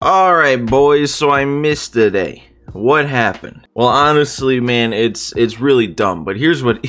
Alright boys, so I missed today. What happened? Well, honestly, man, it's really dumb, but here's what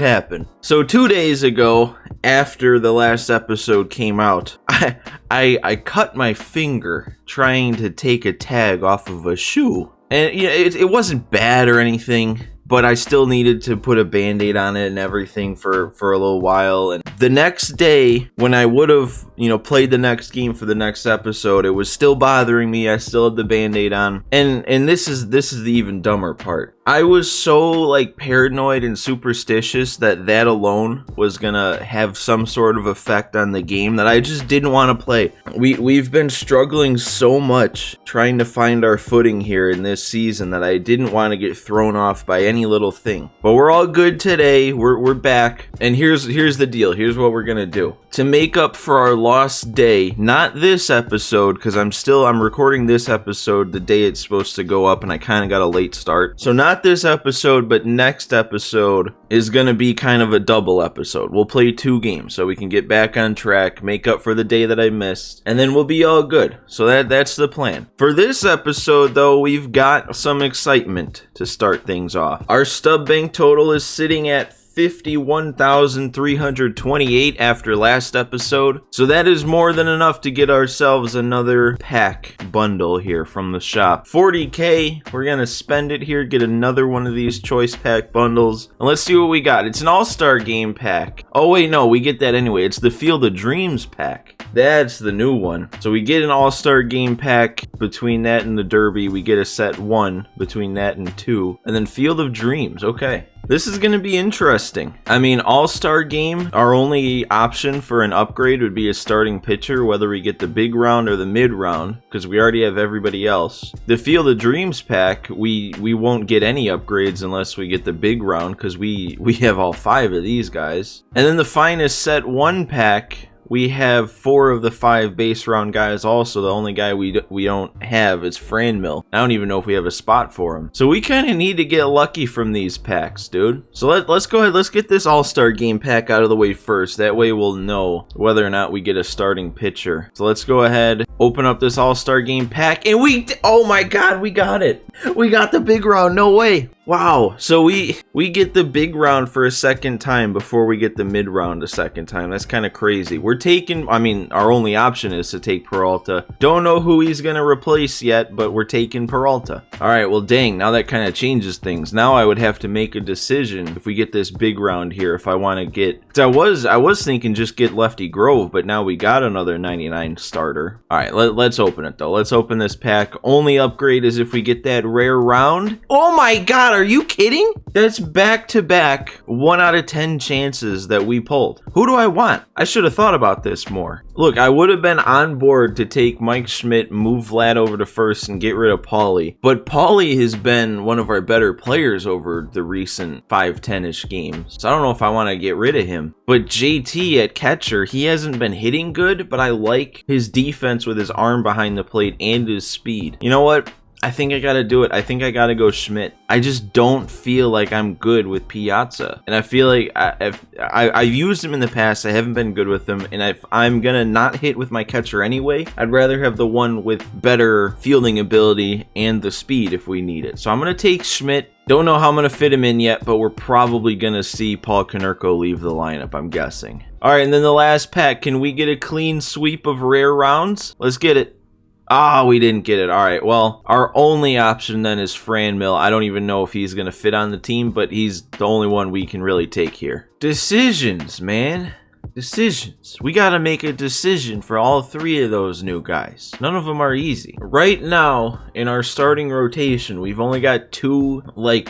happened. So 2 days ago, after the last episode came out, I cut my finger trying to take a tag off of a shoe. And you know, it wasn't bad or anything, but I still needed to put a band-aid on it and everything for a little while. And the next day, when I would have, played the next game for the next episode, it was still bothering me. I still had the band-aid on. And this is the even dumber part. I was so paranoid and superstitious that alone was gonna have some sort of effect on the game that I just didn't want to play. We've been struggling so much trying to find our footing here in this season that I didn't want to get thrown off by any little thing. But we're all good today. We're back. And here's the deal. Here's what we're gonna do. To make up for our lost day, not this episode, because I'm recording this episode the day it's supposed to go up, and I kind of got a late start. So not this episode, but next episode is going to be kind of a double episode. We'll play 2 games so we can get back on track, make up for the day that I missed, and then we'll be all good. So that's the plan. For this episode, though, we've got some excitement to start things off. Our Stub Bank total is sitting at 51,328 after last episode. So that is more than enough to get ourselves another pack bundle here from the shop. 40k, we're gonna spend it here, get another one of these choice pack bundles. And let's see what we got. It's an all-star game pack. Oh wait, no, we get that anyway. It's the Field of Dreams pack. That's the new one. So we get an all-star game pack. Between that and the Derby, we get a set 1 between that and 2. And then Field of Dreams, okay. This is going to be interesting. I mean, All-Star Game, our only option for an upgrade would be a starting pitcher, whether we get the big round or the mid round, because we already have everybody else. The Field of Dreams pack, we won't get any upgrades unless we get the big round, because we have all 5 of these guys. And then the Finest Set 1 pack, we have 4 of the 5 base round guys also. The only guy we don't have is Franmil. I don't even know if we have a spot for him. So we kind of need to get lucky from these packs, dude. So let's go ahead. Let's get this all-star game pack out of the way first. That way we'll know whether or not we get a starting pitcher. So let's go ahead, open up this all-star game pack, and oh my god, we got it. We got the big round. No way. Wow. So we get the big round for a second time before we get the mid round a second time. That's kind of crazy. We're taking, our only option is to take Peralta. Don't know who he's going to replace yet, but we're taking Peralta. All right, well, dang, now that kind of changes things. Now I would have to make a decision if we get this big round here, if I want to get, because I was thinking just get Lefty Grove, but now we got another 99 starter. All right, let's open it though. Let's open this pack. Only upgrade is if we get that rare round. Oh my god, are you kidding? That's back-to-back 1 out of 10 chances that we pulled. Who do I want? I should have thought about this more. Look, I would have been on board to take Mike Schmidt, move Vlad over to first, and get rid of Paulie. But Paulie has been one of our better players over the recent 5-10-ish games. So I don't know if I want to get rid of him. But JT at catcher, he hasn't been hitting good, but I like his defense with his arm behind the plate and his speed. You know what? I think I gotta do it. I think I gotta go Schmidt. I just don't feel like I'm good with Piazza. And I feel like I've used him in the past. I haven't been good with him. And if I'm gonna not hit with my catcher anyway, I'd rather have the one with better fielding ability and the speed if we need it. So I'm gonna take Schmidt. Don't know how I'm gonna fit him in yet, but we're probably gonna see Paul Konerko leave the lineup, I'm guessing. All right, and then the last pack. Can we get a clean sweep of rare rounds? Let's get it. Ah, we didn't get it. All right, well, our only option then is Franmil. I don't even know if he's going to fit on the team, but he's the only one we can really take here. Decisions, man. Decisions. We got to make a decision for all 3 of those new guys. None of them are easy. Right now, in our starting rotation, we've only got 2,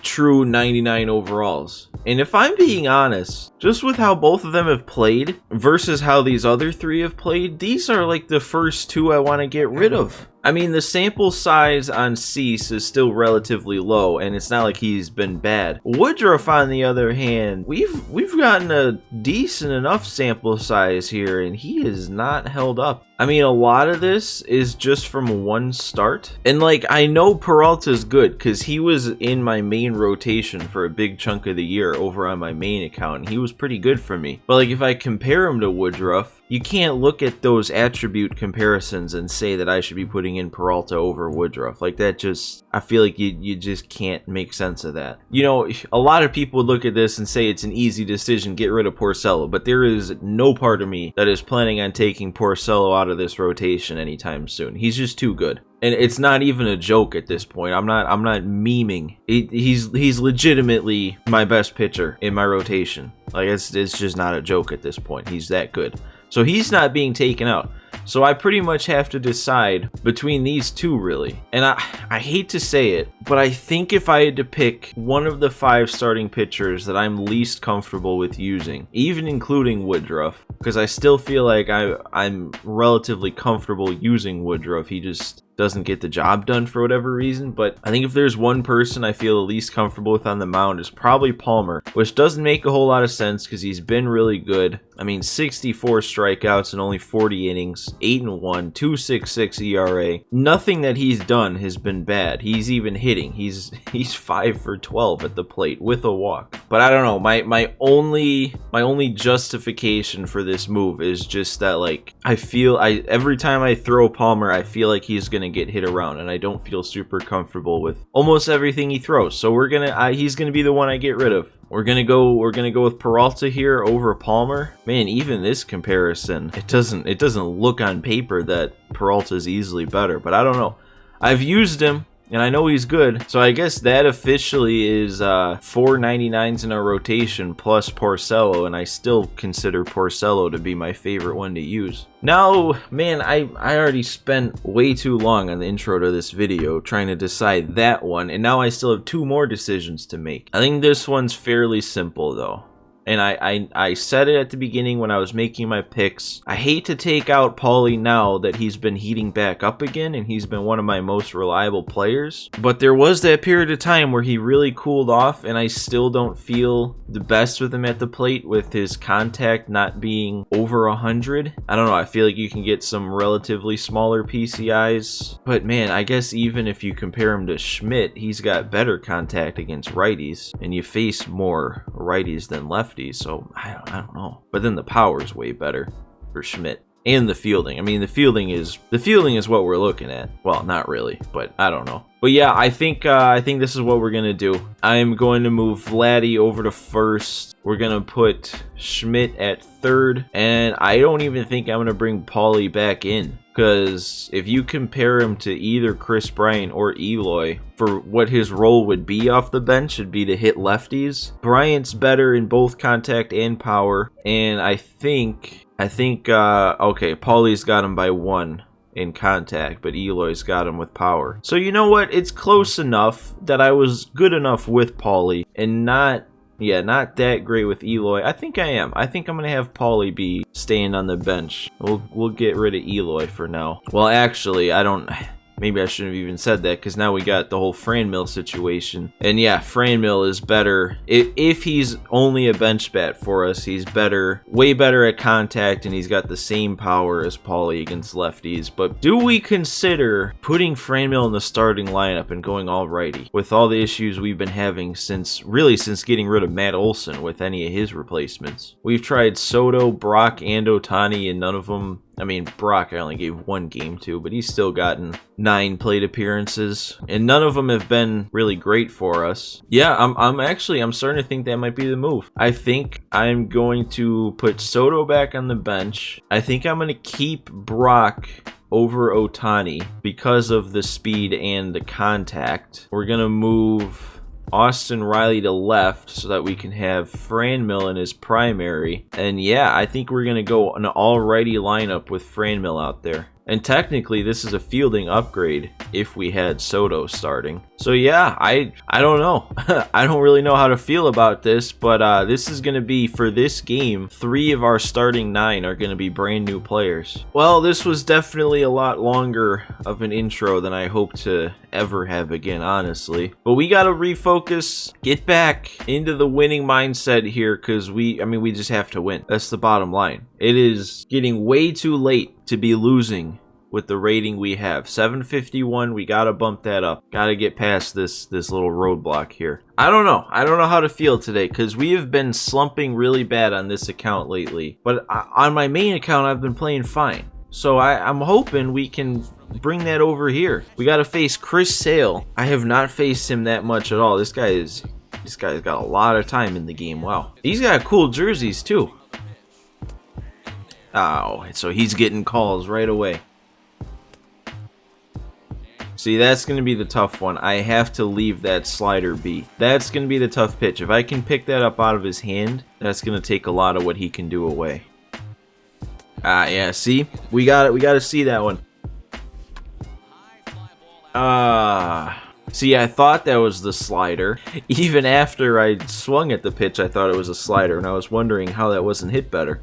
true 99 overalls. And if I'm being honest, just with how both of them have played versus how these other 3 have played, these are the first 2 I want to get rid of. I mean, the sample size on Cease is still relatively low, and it's not like he's been bad. Woodruff, on the other hand, we've gotten a decent enough sample size here, and he is not held up. I mean, a lot of this is just from one start. And like, I know Peralta's good because he was in my main rotation for a big chunk of the year over on my main account, and he was pretty good for me. But like, if I compare him to Woodruff, you can't look at those attribute comparisons and say that I should be putting in Peralta over Woodruff. Like, that just, I feel like you just can't make sense of that. You know, a lot of people would look at this and say it's an easy decision, get rid of Porcello, but there is no part of me that is planning on taking Porcello out of this rotation anytime soon. He's just too good. And it's not even a joke at this point. I'm not memeing. He's legitimately my best pitcher in my rotation. Like, it's just not a joke at this point. He's that good. So he's not being taken out. So I pretty much have to decide between these two, really. And I hate to say it, but I think if I had to pick one of the 5 starting pitchers that I'm least comfortable with using, even including Woodruff, because I still feel like I'm relatively comfortable using Woodruff. He just doesn't get the job done for whatever reason. But I think if there's one person I feel the least comfortable with on the mound, is probably Palmer, which doesn't make a whole lot of sense because he's been really good. I mean, 64 strikeouts and only 40 innings, 8-1, 2.66 ERA. Nothing that he's done has been bad. He's even hitting. He's 5 for 12 at the plate with a walk. But I don't know. My only justification for this move is just that, like, I feel every time I throw Palmer, I feel like he's gonna get hit around, and I don't feel super comfortable with almost everything he throws. So he's gonna be the one I get rid of. We're gonna go with Peralta here over Palmer. Man, even this comparison, it doesn't look on paper that Peralta's easily better, but I don't know. I've used him, and I know he's good, so I guess that officially is 4 99s in a rotation plus Porcello, and I still consider Porcello to be my favorite one to use. Now, man, I already spent way too long on the intro to this video trying to decide that one, and now I still have 2 more decisions to make. I think this one's fairly simple, though. And I said it at the beginning when I was making my picks. I hate to take out Paulie now that he's been heating back up again and he's been one of my most reliable players. But there was that period of time where he really cooled off, and I still don't feel the best with him at the plate with his contact not being over 100. I don't know. I feel like you can get some relatively smaller PCIs. But man, I guess even if you compare him to Schmidt, he's got better contact against righties, and you face more righties than lefties. So I don't know, but then the power is way better for Schmidt, and the fielding. I mean, the fielding is what we're looking at. Well, not really, but I don't know. But yeah, I think this is what we're gonna do. I'm going to move Vladdy over to first. We're gonna put Schmidt at third, and I don't even think I'm gonna bring Paulie back in, because if you compare him to either Chris Bryant or Eloy for what his role would be off the bench, should be to hit lefties. Bryant's better in both contact and power, and I think okay, Paulie's got him by 1 in contact, but Eloy's got him with power. So you know what? It's close enough that I was good enough with Paulie and not that great with Eloy. I think I am. I think I'm going to have Paulie be staying on the bench. We'll get rid of Eloy for now. Well, actually, maybe I shouldn't have even said that, because now we got the whole Franmil situation. And yeah, Franmil is better. If he's only a bench bat for us, he's better, way better at contact, and he's got the same power as Paulie against lefties. But do we consider putting Franmil in the starting lineup and going all righty with all the issues we've been having since getting rid of Matt Olson with any of his replacements? We've tried Soto, Brock, and Ohtani, and none of them. I mean, Brock I only gave 1 game to, but he's still gotten 9 plate appearances, and none of them have been really great for us. Yeah, I'm starting to think that might be the move. I think I'm going to put Soto back on the bench. I think I'm going to keep Brock over Ohtani because of the speed and the contact. We're going to move Austin Riley to left so that we can have Franmil in his primary. And yeah, I think we're going to go an all-righty lineup with Franmil out there. And technically, this is a fielding upgrade if we had Soto starting. So yeah, I don't know. I don't really know how to feel about this, but this is going to be, for this game, 3 of our starting 9 are going to be brand new players. Well, this was definitely a lot longer of an intro than I hope to ever have again, honestly. But we got to refocus, get back into the winning mindset here, because we just have to win. That's the bottom line. It is getting way too late to be losing with the rating we have. 751, we gotta bump that up. Gotta get past this little roadblock here. I don't know how to feel today, because we have been slumping really bad on this account lately. But on my main account, I've been playing fine. So I'm hoping we can bring that over here. We gotta face Chris Sale. I have not faced him that much at all. This guy's got a lot of time in the game. Wow. He's got cool jerseys too. Oh, so he's getting calls right away. See, that's going to be the tough one. I have to leave that slider be. That's going to be the tough pitch. If I can pick that up out of his hand, that's going to take a lot of what he can do away. Yeah, see? We got it. We got to see that one. See, I thought that was the slider. Even after I swung at the pitch, I thought it was a slider, and I was wondering how that wasn't hit better.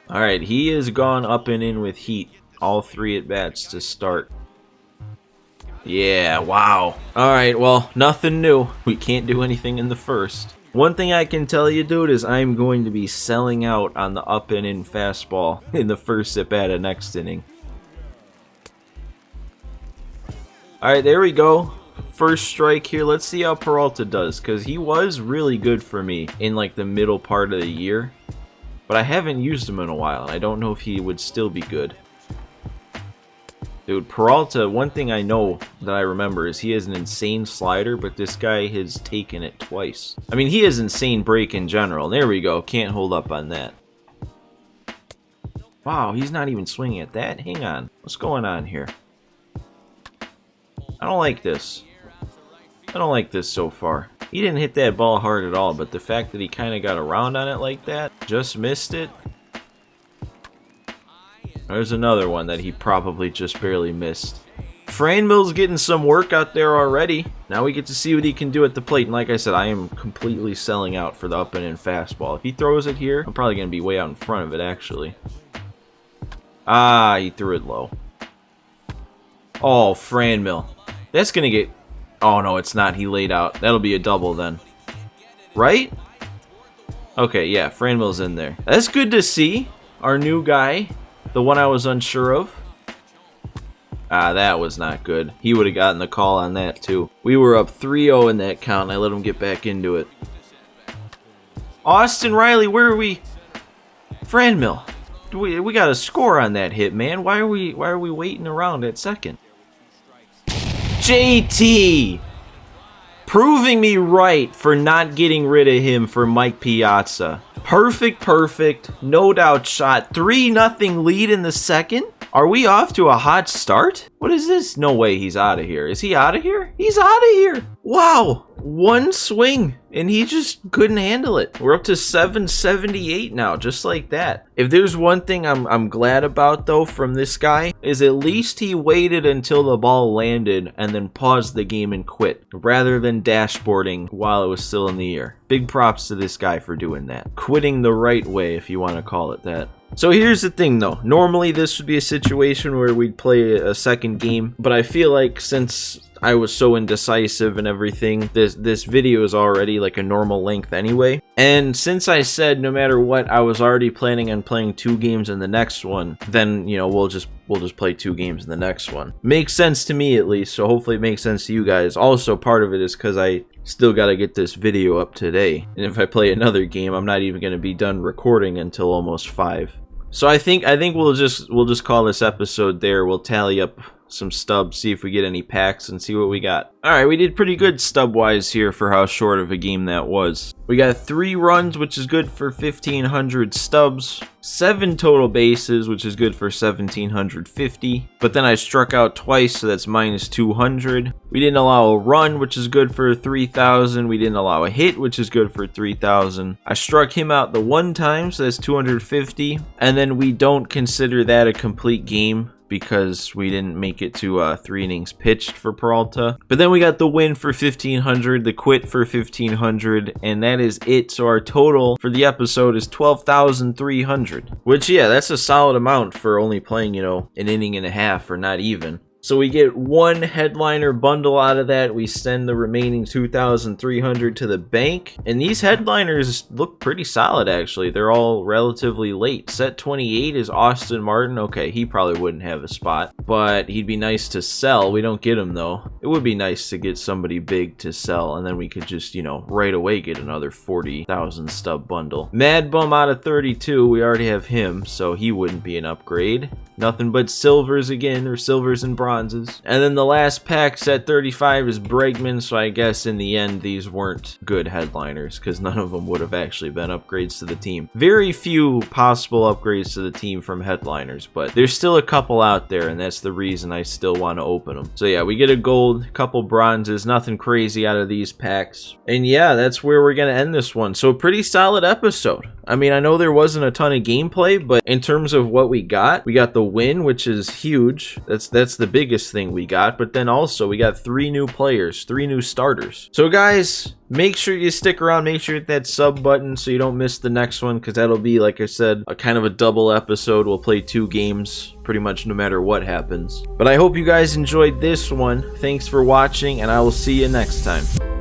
Alright, he has gone up and in with heat. All 3 at-bats to start. Yeah, wow. Alright, well, nothing new. We can't do anything in the first. One thing I can tell you, dude, is I'm going to be selling out on the up and in fastball in the first at-bat of next inning. Alright, there we go. First strike here. Let's see how Peralta does, because he was really good for me in like the middle part of the year. But I haven't used him in a while, and I don't know if he would still be good. Dude, Peralta, one thing I know that I remember is he has an insane slider, but this guy has taken it twice. I mean, he has insane break in general. There we go. Can't hold up on that. Wow, he's not even swinging at that. Hang on. What's going on here? I don't like this. I don't like this so far. He didn't hit that ball hard at all, but the fact that he kind of got around on it like that, just missed it. There's another one that he probably just barely missed. Franmil's getting some work out there already. Now we get to see what he can do at the plate. And like I said, I am completely selling out for the up and in fastball. If he throws it here, I'm probably going to be way out in front of it, actually. Ah, he threw it low. Oh, Franmil. That's going to get... Oh, no, it's not. He laid out. That'll be a double then. Right? Okay, yeah, Franmil's in there. That's good to see. Our new guy. The one I was unsure of. Ah, that was not good. He would have gotten the call on that, too. We were up 3-0 in that count, and I let him get back into it. Austin Riley, where are we? Franmil. We got a score on that hit, man. Why are we waiting around at second? JT! Proving me right for not getting rid of him for Mike Piazza. Perfect, no doubt shot. 3-0 lead in the second? Are we off to a hot start? What is this? No way he's out of here. Is he out of here? He's out of here! Wow! One swing, and he just couldn't handle it. We're up to 778 now, just like that. If there's one thing I'm glad about, though, from this guy, is at least he waited until the ball landed and then paused the game and quit, rather than dashboarding while it was still in the air. Big props to this guy for doing that. Quitting the right way, if you want to call it that. So here's the thing, though. Normally, this would be a situation where we'd play a second game, but I feel like since I was so indecisive and everything, this video is already like a normal length anyway. And since I said no matter what, I was already planning on playing 2 games in the next one, then, you know, we'll just play 2 games in the next one. Makes sense to me, at least, so hopefully it makes sense to you guys. Also, part of it is because I still got to get this video up today. And if I play another game, I'm not even going to be done recording until almost 5. So I think we'll just call this episode there. We'll tally up some stubs, see if we get any packs, and see what we got. Alright, we did pretty good stub-wise here for how short of a game that was. We got 3 runs, which is good for 1,500 stubs. 7 total bases, which is good for 1,750. But then I struck out twice, so that's minus 200. We didn't allow a run, which is good for 3,000. We didn't allow a hit, which is good for 3,000. I struck him out the 1 time, so that's 250. And then we don't consider that a complete game. because we didn't make it to 3 innings pitched for Peralta. But then we got the win for 1,500, the quit for 1,500, and that is it. So our total for the episode is 12,300, which, yeah, that's a solid amount for only playing, you know, an inning and a half or not even. So we get 1 headliner bundle out of that. We send the remaining 2,300 to the bank. And these headliners look pretty solid, actually. They're all relatively late. Set 28 is Austin Martin. Okay, he probably wouldn't have a spot, but he'd be nice to sell. We don't get him, though. It would be nice to get somebody big to sell, and then we could just, you know, right away get another 40,000 stub bundle. Mad Bum out of 32. We already have him, so he wouldn't be an upgrade. Nothing but silvers again, or silvers and bronzes. And then the last pack, set 35, is Bregman, so I guess in the end these weren't good headliners, because none of them would have actually been upgrades to the team. Very few possible upgrades to the team from headliners, but there's still a couple out there, and that's the reason I still want to open them. So yeah, we get a gold, couple bronzes, nothing crazy out of these packs. And yeah, that's where we're going to end this one. So pretty solid episode. I mean, I know there wasn't a ton of gameplay, but in terms of what we got the win, which is huge. That's the biggest thing we got. But then also we got 3 new players, 3 new starters. So guys, make sure you stick around, make sure you hit that sub button so you don't miss the next one, because that'll be, like I said, a kind of a double episode. We'll play 2 games pretty much no matter what happens. But I hope you guys enjoyed this one. Thanks for watching, and I will see you next time.